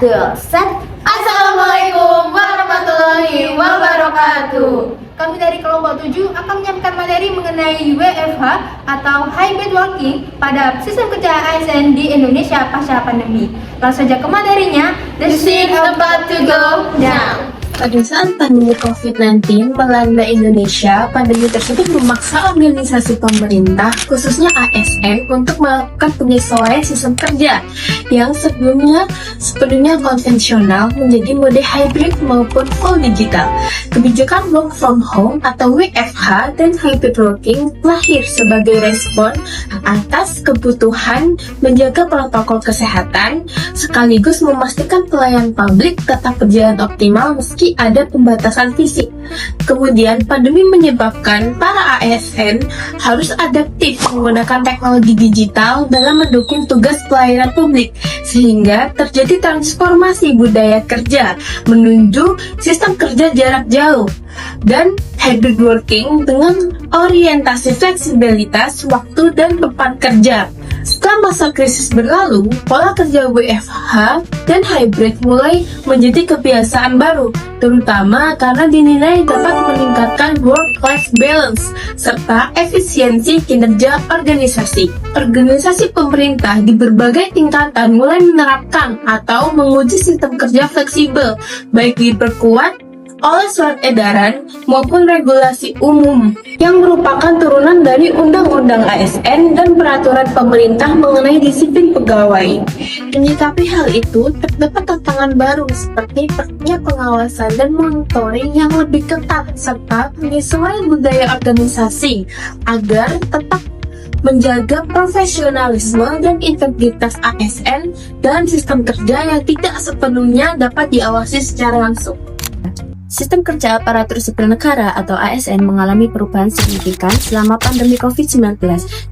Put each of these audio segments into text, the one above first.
Betul, set. Assalamualaikum warahmatullahi wabarakatuh. Kami dari kelompok 7 akan menyampaikan materi mengenai WFH atau hybrid working pada sistem kerja ASN di Indonesia pasca pandemi. Langsung saja ke materinya. The scene about to go now. Pada saat pandemi COVID-19 melanda Indonesia, pandemi tersebut memaksa organisasi pemerintah, khususnya ASN, untuk melakukan penyesuaian sistem kerja yang sebelumnya sepenuhnya konvensional menjadi mode hybrid maupun full digital. Kebijakan work from home atau WFH dan hybrid working lahir sebagai respon atas kebutuhan menjaga protokol kesehatan sekaligus memastikan pelayanan publik tetap berjalan optimal meski ada pembatasan fisik. Kemudian pandemi menyebabkan para ASN harus adaptif menggunakan teknologi digital dalam mendukung tugas pelayanan publik, sehingga terjadi transformasi budaya kerja menuju sistem kerja jarak jauh dan hybrid working dengan orientasi fleksibilitas waktu dan beban kerja. Setelah masa krisis berlalu, pola kerja WFH dan hybrid mulai menjadi kebiasaan baru, terutama karena dinilai dapat meningkatkan work-life balance serta efisiensi kinerja organisasi. Organisasi pemerintah di berbagai tingkatan mulai menerapkan atau menguji sistem kerja fleksibel, baik diperkuat oleh surat edaran maupun regulasi umum yang merupakan turunan dari Undang-Undang ASN dan peraturan pemerintah mengenai disiplin pegawai. Menyikapi hal itu, terdapat tantangan baru seperti perlunya pengawasan dan monitoring yang lebih ketat serta penyesuaian budaya organisasi agar tetap menjaga profesionalisme dan integritas ASN dan sistem kerja yang tidak sepenuhnya dapat diawasi secara langsung. Sistem kerja aparatur sipil negara atau ASN mengalami perubahan signifikan selama pandemi COVID-19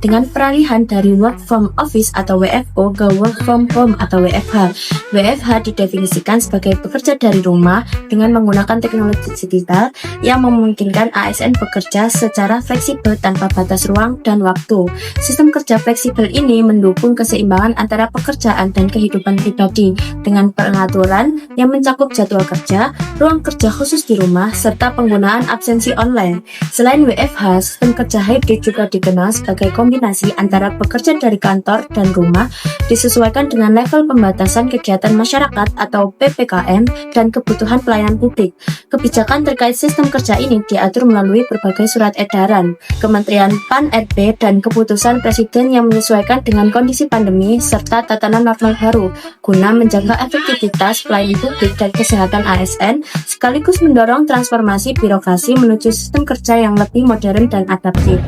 dengan peralihan dari work from office atau WFO ke work from home atau WFH. WFH didefinisikan sebagai bekerja dari rumah dengan menggunakan teknologi digital yang memungkinkan ASN bekerja secara fleksibel tanpa batas ruang dan waktu. Sistem kerja fleksibel ini mendukung keseimbangan antara pekerjaan dan kehidupan pribadi dengan pengaturan yang mencakup jadwal kerja, ruang kerja khusus di rumah, serta penggunaan absensi online. Selain WFH, sistem kerja hybrid juga dikenal sebagai kombinasi antara bekerja dari kantor dan rumah, disesuaikan dengan level pembatasan kegiatan masyarakat atau PPKM dan kebutuhan pelayanan publik. Kebijakan terkait sistem kerja ini diatur melalui berbagai surat edaran, Kementerian PAN-RB, dan keputusan Presiden yang menyesuaikan dengan kondisi pandemi serta tatanan normal baru, guna menjaga efektivitas pelayanan publik dan kesehatan ASN, sekaligus mendorong transformasi birokrasi menuju sistem kerja yang lebih modern dan adaptif.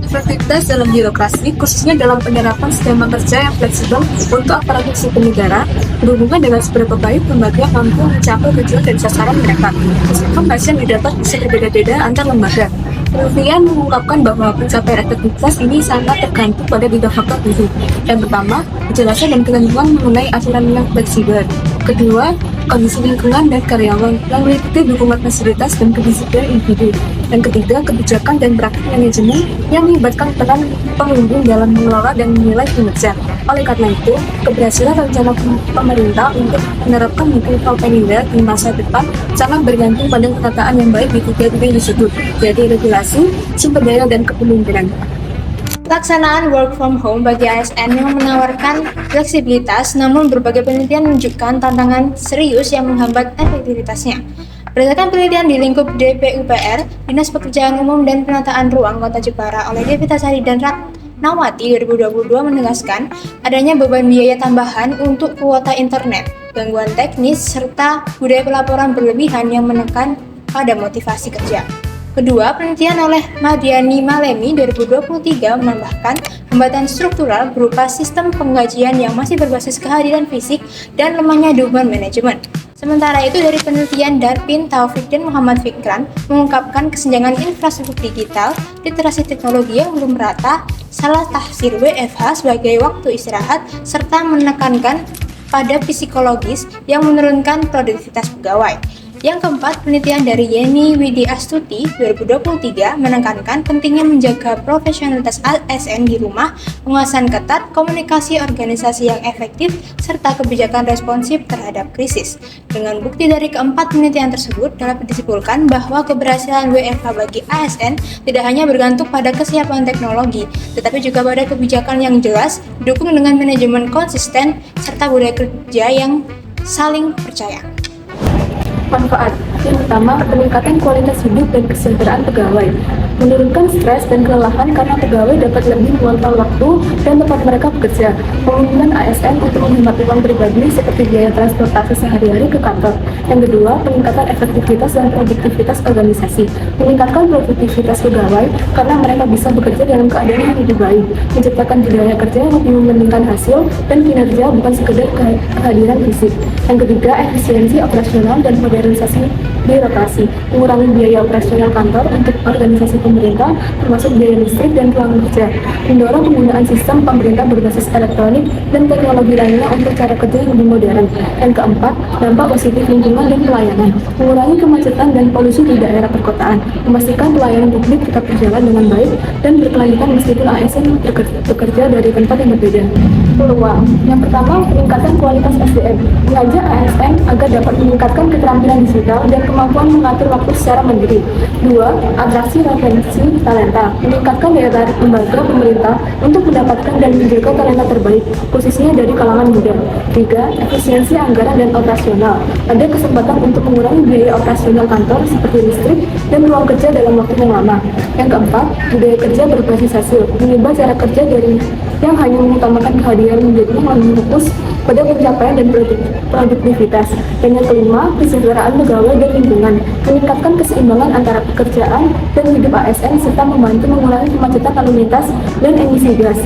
Efektivitas dalam birokrasi, khususnya dalam penerapan skema kerja yang fleksibel untuk aparatur sipil negara, berhubungan dengan seberapa baik lembaga mampu mencapai tujuan dan sasaran mereka. Meskipun hasil yang didapat bisa berbeda-beda antar lembaga. Penelitian mengungkapkan bahwa pencapaian efektivitas ini sangat tergantung pada 3 faktor berikut. Yang pertama, kejelasan dan ketentuan mengenai aturan yang fleksibel. Kedua, kondisi lingkungan dan karyawan yang meliputi dukungan fasilitas dan kedisiplinan individu. Dan ketiga, kebijakan dan praktik manajemen yang melibatkan peran pengunjung dalam mengelola dan menilai kinerja. Oleh karena itu, keberhasilan rencana pemerintah untuk menerapkan mutu kalkulada di masa depan sangat bergantung pada penataan yang baik di 3 titik tersebut, yaitu regulasi, sumber daya, dan kepemimpinan. Pelaksanaan work from home bagi ASN yang menawarkan fleksibilitas, namun berbagai penelitian menunjukkan tantangan serius yang menghambat efektivitasnya. Berdasarkan penelitian di lingkup DPUPR, Dinas Pekerjaan Umum dan Penataan Ruang Kota Jepara oleh Devita Sari dan Ratnawati 2022 menegaskan adanya beban biaya tambahan untuk kuota internet, gangguan teknis, serta budaya pelaporan berlebihan yang menekan pada motivasi kerja. Kedua, penelitian oleh Madiani Malemi 2023 menambahkan hambatan struktural berupa sistem penggajian yang masih berbasis kehadiran fisik dan lemahnya dukungan manajemen. Sementara itu, dari penelitian Darpin Taufik dan Muhammad Fikran mengungkapkan kesenjangan infrastruktur digital, literasi teknologi yang belum merata, salah tafsir WFH sebagai waktu istirahat, serta menekankan pada psikologis yang menurunkan produktivitas pegawai. Yang keempat, penelitian dari Yeni Widi Astuti 2023 menekankan pentingnya menjaga profesionalitas ASN di rumah, pengawasan ketat, komunikasi organisasi yang efektif, serta kebijakan responsif terhadap krisis. Dengan bukti dari keempat penelitian tersebut, dapat disimpulkan bahwa keberhasilan WFH bagi ASN tidak hanya bergantung pada kesiapan teknologi, tetapi juga pada kebijakan yang jelas, didukung dengan manajemen konsisten, serta budaya kerja yang saling percaya. Manfaat yang pertama, peningkatan kualitas hidup dan kesejahteraan pegawai, menurunkan stres dan kelelahan karena pegawai dapat lebih mengontrol waktu dan tempat mereka bekerja, memungkinkan ASN untuk menghemat uang pribadi seperti biaya transportasi sehari-hari ke kantor. Yang kedua, peningkatan efektivitas dan produktivitas organisasi, meningkatkan produktivitas pegawai karena mereka bisa bekerja dalam keadaan yang lebih baik, menciptakan budaya kerja yang lebih mementingkan hasil dan kinerja bukan sekedar kehadiran fisik. Yang ketiga, efisiensi operasional dan modernisasi birokrasi, mengurangi biaya operasional kantor untuk organisasi pemerintah, termasuk biaya listrik dan ruang kerja, mendorong penggunaan sistem pemerintah berbasis elektronik dan teknologi lainnya untuk cara kerja yang lebih modern. Yang keempat, dampak positif lingkungan dan pelayanan, mengurangi kemacetan dan polusi di daerah perkotaan, memastikan pelayanan publik tetap berjalan dengan baik dan berkelanjutan meskipun ASN bekerja dari tempat yang berbeda. Peluang yang pertama, peningkatan kualitas SDM, mengajak ASN agar dapat meningkatkan keterampilan digital dan kemampuan mengatur waktu secara mandiri. 2. Atraksi referensi talenta, meningkatkan daya tarik lembaga pemerintah untuk mendapatkan dan menjaga talenta terbaik, khususnya dari kalangan muda. 3. Efisiensi anggaran dan operasional, ada kesempatan untuk mengurangi biaya operasional kantor seperti listrik dan ruang kerja dalam waktu yang lama. Yang keempat, budaya kerja berbasis hasil, mengubah cara kerja dari yang hanya mengutamakan kehadiran menjadi lebih fokus pada pencapaian dan produktivitas. Dan yang kelima, kesejahteraan pegawai dan lingkungan, meningkatkan keseimbangan antara pekerjaan dan hidup ASN serta membantu mengurangi kemacetan lalu lintas dan emisi gas.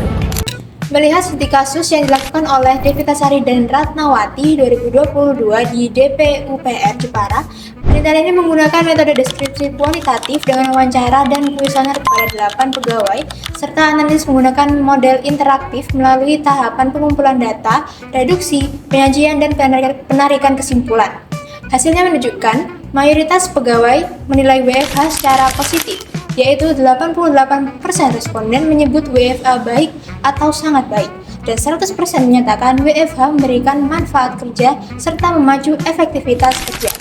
Melihat studi kasus yang dilakukan oleh Devitasari dan Ratnawati 2022 di DPUPR Jepara, penelitian ini menggunakan metode deskripsi kualitatif dengan wawancara dan kuesioner kepada 8 pegawai, serta analisis menggunakan model interaktif melalui tahapan pengumpulan data, reduksi, penyajian, dan penarikan kesimpulan. Hasilnya menunjukkan mayoritas pegawai menilai WFH secara positif, yaitu 88% responden menyebut WFH baik atau sangat baik, dan 100% menyatakan WFH memberikan manfaat kerja serta memacu efektivitas kerja.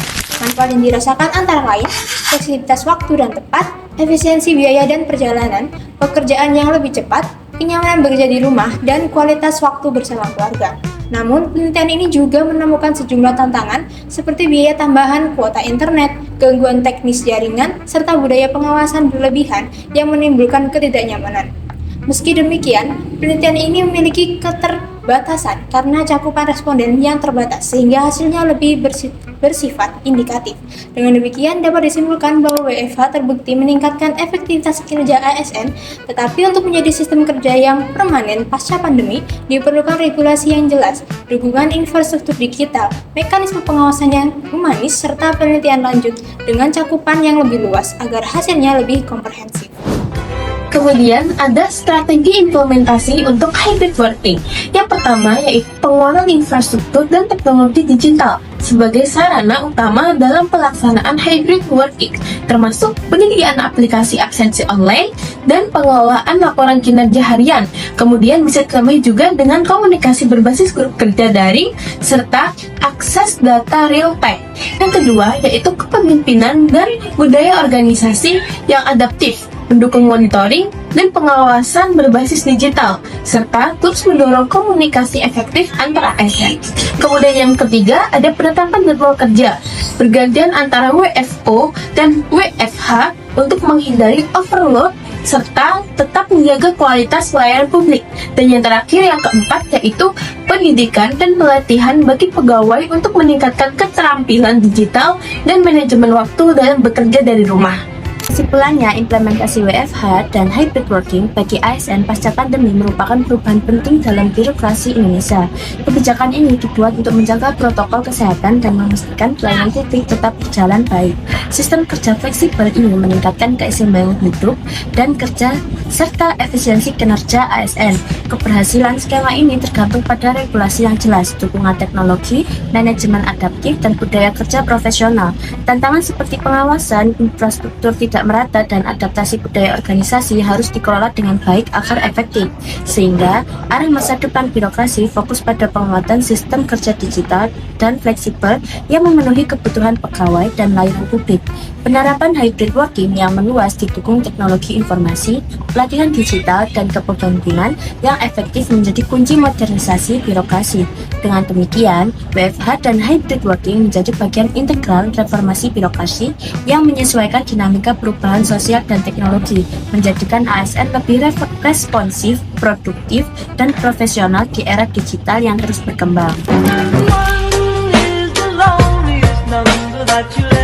Manfaat yang dirasakan antara lain, fleksibilitas waktu dan tepat, efisiensi biaya dan perjalanan, pekerjaan yang lebih cepat, kenyamanan bekerja di rumah, dan kualitas waktu bersama keluarga. Namun, penelitian ini juga menemukan sejumlah tantangan seperti biaya tambahan kuota internet, gangguan teknis jaringan, serta budaya pengawasan berlebihan yang menimbulkan ketidaknyamanan. Meski demikian, penelitian ini memiliki keterbatasan karena cakupan responden yang terbatas sehingga hasilnya lebih bersifat indikatif. Dengan demikian, dapat disimpulkan bahwa WFH terbukti meningkatkan efektivitas kinerja ASN, tetapi untuk menjadi sistem kerja yang permanen pasca pandemi, diperlukan regulasi yang jelas, dukungan infrastruktur digital, mekanisme pengawasan yang humanis, serta penelitian lanjut dengan cakupan yang lebih luas agar hasilnya lebih komprehensif. Kemudian ada strategi implementasi untuk hybrid working. Yang pertama yaitu penguatan infrastruktur dan teknologi digital sebagai sarana utama dalam pelaksanaan hybrid working, termasuk penyediaan aplikasi absensi online dan pengelolaan laporan kinerja harian. Kemudian bisa ditambah juga dengan komunikasi berbasis grup kerja daring serta akses data real time. Yang kedua yaitu kepemimpinan dan budaya organisasi yang adaptif, mendukung monitoring dan pengawasan berbasis digital, serta terus mendorong komunikasi efektif antara ASN. Kemudian yang ketiga, ada penetapan jadwal kerja, bergantian antara WFO dan WFH untuk menghindari overload, serta tetap menjaga kualitas pelayanan publik. Dan yang terakhir, yang keempat, yaitu pendidikan dan pelatihan bagi pegawai untuk meningkatkan keterampilan digital dan manajemen waktu dalam bekerja dari rumah. Kesimpulannya, implementasi WFH dan hybrid working bagi ASN pasca pandemi merupakan perubahan penting dalam birokrasi Indonesia. Kebijakan ini dibuat untuk menjaga protokol kesehatan dan memastikan pelayanan publik tetap berjalan baik. Sistem kerja fleksibel ini meningkatkan keseimbangan hidup dan kerja serta efisiensi kinerja ASN. Keberhasilan skema ini tergantung pada regulasi yang jelas, dukungan teknologi, manajemen adaptif, dan budaya kerja profesional. Tantangan seperti pengawasan, infrastruktur tidak merata, dan adaptasi budaya organisasi harus dikelola dengan baik agar efektif, sehingga arah masa depan birokrasi fokus pada penguatan sistem kerja digital dan fleksibel yang memenuhi kebutuhan pegawai dan layanan publik. Penerapan hybrid working yang meluas didukung teknologi informasi, pelatihan digital, dan kepemimpinan yang efektif menjadi kunci modernisasi birokrasi. Dengan demikian, WFH dan hybrid working menjadi bagian integral reformasi birokrasi yang menyesuaikan dinamika perubahan sosial dan teknologi, menjadikan ASN lebih responsif, produktif, dan profesional di era digital yang terus berkembang. One is the loneliest number that you'll